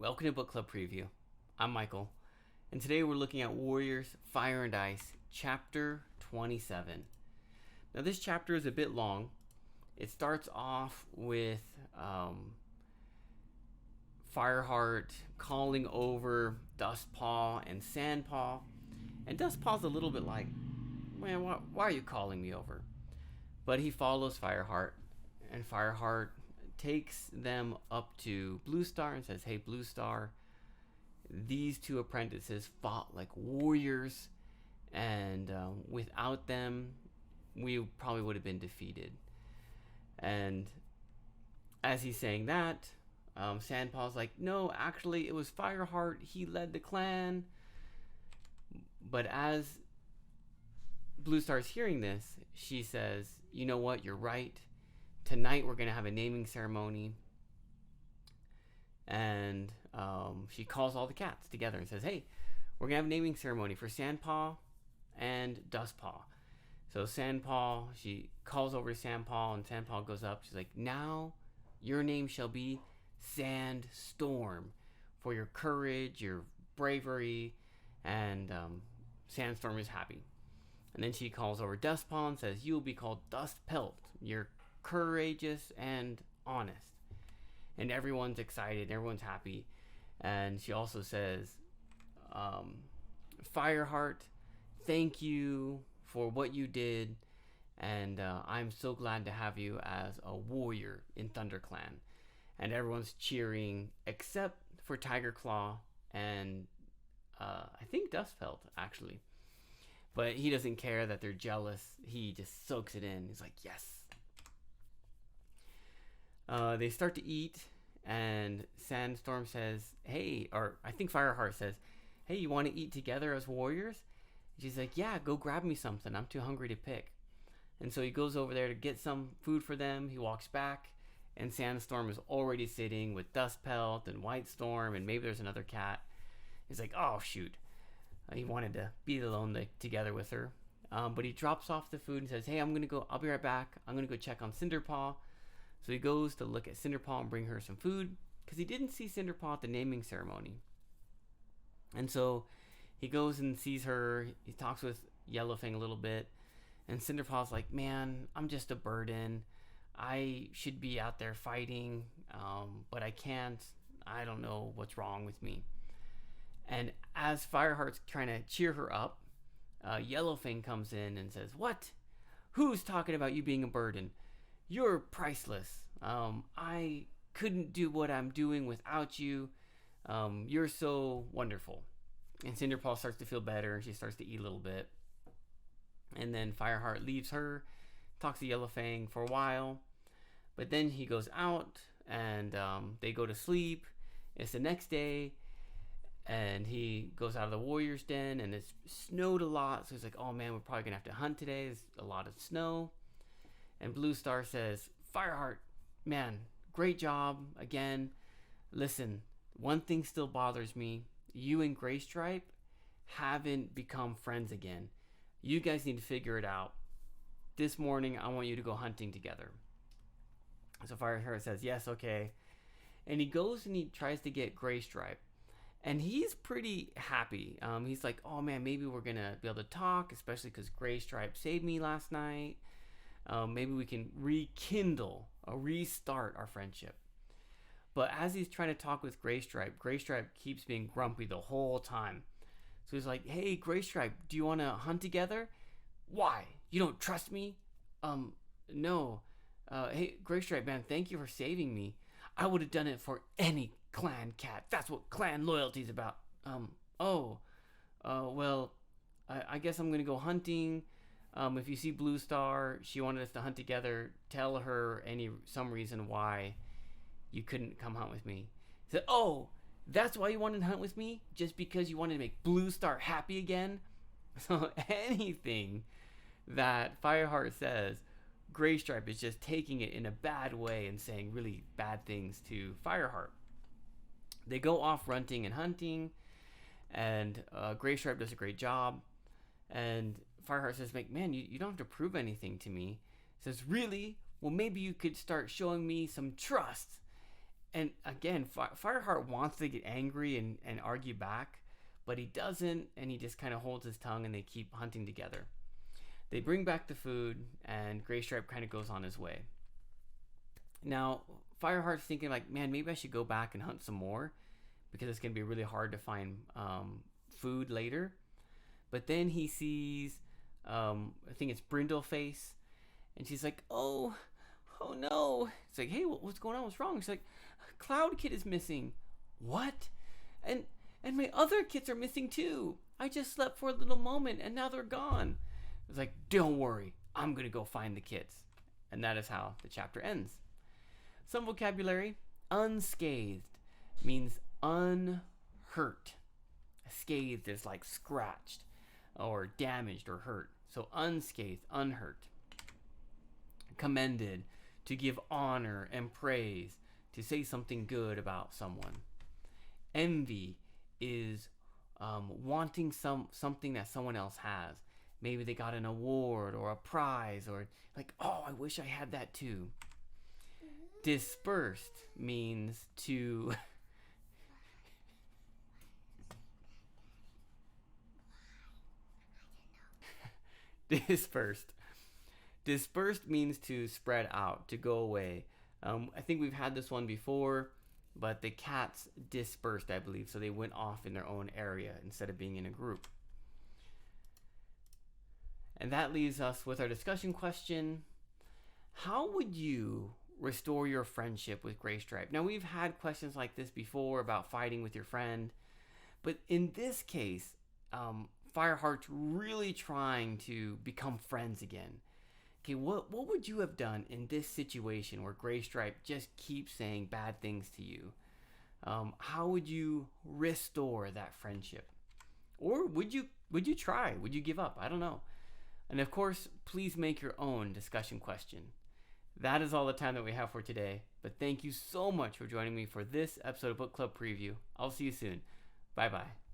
Welcome to Book Club Preview. I'm Michael, and today we're looking at Warriors Fire and Ice, Chapter 27. Now, this chapter is a bit long. It starts off with Fireheart calling over Dustpaw and Sandpaw, and Dustpaw's a little bit like, man, why are you calling me over? But he follows Fireheart, and Fireheart takes them up to Bluestar and says, hey, Bluestar, these two apprentices fought like warriors, and without them, we probably would have been defeated. And as he's saying that, Sandpaw's like, no, actually, it was Fireheart. He led the clan. But as Bluestar's hearing this, she says, you know what? You're right. Tonight we're going to have a naming ceremony. And she calls all the cats together and says, hey, we're going to have a naming ceremony for Sandpaw and Dustpaw. So Sandpaw, she calls over to Sandpaw, and Sandpaw goes up. She's like, now your name shall be Sandstorm for your courage, your bravery, and Sandstorm is happy. And then she calls over Dustpaw and says, you'll be called Dustpelt. You're courageous and honest. And everyone's excited, everyone's happy. And she also says, Fireheart, thank you for what you did, and I'm so glad to have you as a warrior in ThunderClan. And everyone's cheering except for Tigerclaw and I think Dustpelt, actually. But he doesn't care that they're jealous. He just soaks it in. He's like, yes. They start to eat, and Sandstorm says, hey, or I think Fireheart says, hey, you want to eat together as warriors? She's like, yeah, go grab me something. I'm too hungry to pick. And so he goes over there to get some food for them. He walks back, and Sandstorm is already sitting with Dustpelt and Whitestorm, and maybe there's another cat. He's like, oh, shoot. He wanted to be alone together with her. But he drops off the food and says, hey, I'll be right back. I'm going to go check on Cinderpaw. So he goes to look at Cinderpaw and bring her some food, because he didn't see Cinderpaw at the naming ceremony. And so he goes and sees her. He talks with Yellowfang a little bit. And Cinderpaw's like, man, I'm just a burden. I should be out there fighting, but I can't. I don't know what's wrong with me. And as Fireheart's trying to cheer her up, Yellowfang comes in and says, what? Who's talking about you being a burden? You're priceless. I couldn't do what I'm doing without you. You're so wonderful. And Cinderpaw starts to feel better, and she starts to eat a little bit. And then Fireheart leaves her, talks to Yellowfang for a while. But then he goes out, and they go to sleep. It's the next day, and he goes out of the warrior's den, and it's snowed a lot. So he's like, oh man, we're probably going to have to hunt today. There's a lot of snow. And Bluestar says, Fireheart, man, great job again. Listen, one thing still bothers me. You and Graystripe haven't become friends again. You guys need to figure it out. This morning, I want you to go hunting together. So Fireheart says, yes, okay. And he goes and he tries to get Graystripe. And he's pretty happy. He's like, oh man, maybe we're going to be able to talk, especially because Graystripe saved me last night. Maybe we can restart our friendship. But as he's trying to talk with Graystripe keeps being grumpy the whole time. So he's like, hey, Graystripe, do you want to hunt together? Why? You don't trust me? No. Hey, Graystripe, man, thank you for saving me. I would have done it for any clan cat. That's what clan loyalty is about. Well, I guess I'm going to go hunting. If you see Bluestar, she wanted us to hunt together. Tell her some reason why you couldn't come hunt with me. He said, oh, that's why you wanted to hunt with me? Just because you wanted to make Bluestar happy again? So anything that Fireheart says, Graystripe is just taking it in a bad way and saying really bad things to Fireheart. They go off runting and hunting, and Graystripe does a great job. And Fireheart says, man, you don't have to prove anything to me. He says, really? Well, maybe you could start showing me some trust. And again, Fireheart wants to get angry and argue back, but he doesn't, and he just kind of holds his tongue, and they keep hunting together. They bring back the food, and Graystripe kind of goes on his way. Now, Fireheart's thinking like, man, maybe I should go back and hunt some more, because it's going to be really hard to find food later. But then he sees, I think it's Brindleface, and she's like, oh no. It's like, hey, what's going on? What's wrong? She's like, Cloud Kid is missing. What? And my other kids are missing too. I just slept for a little moment and now they're gone. It's like, don't worry, I'm gonna go find the kids. And that is how the chapter ends. Some vocabulary. Unscathed means unhurt. Scathed is like scratched or damaged or hurt. So unscathed, unhurt. Commended, to give honor and praise, to say something good about someone. Envy is wanting something that someone else has. Maybe they got an award or a prize, or like, oh, I wish I had that too. Dispersed means to dispersed. Dispersed means to spread out, to go away. I think we've had this one before, but the cats dispersed, I believe, so they went off in their own area instead of being in a group. And that leaves us with our discussion question. How would you restore your friendship with Graystripe? Now, we've had questions like this before about fighting with your friend, but in this case, Fireheart's really trying to become friends again. Okay, what would you have done in this situation where Graystripe just keeps saying bad things to you? How would you restore that friendship? Or would you try? Would you give up? I don't know. And of course, please make your own discussion question. That is all the time that we have for today. But thank you so much for joining me for this episode of Book Club Preview. I'll see you soon. Bye-bye.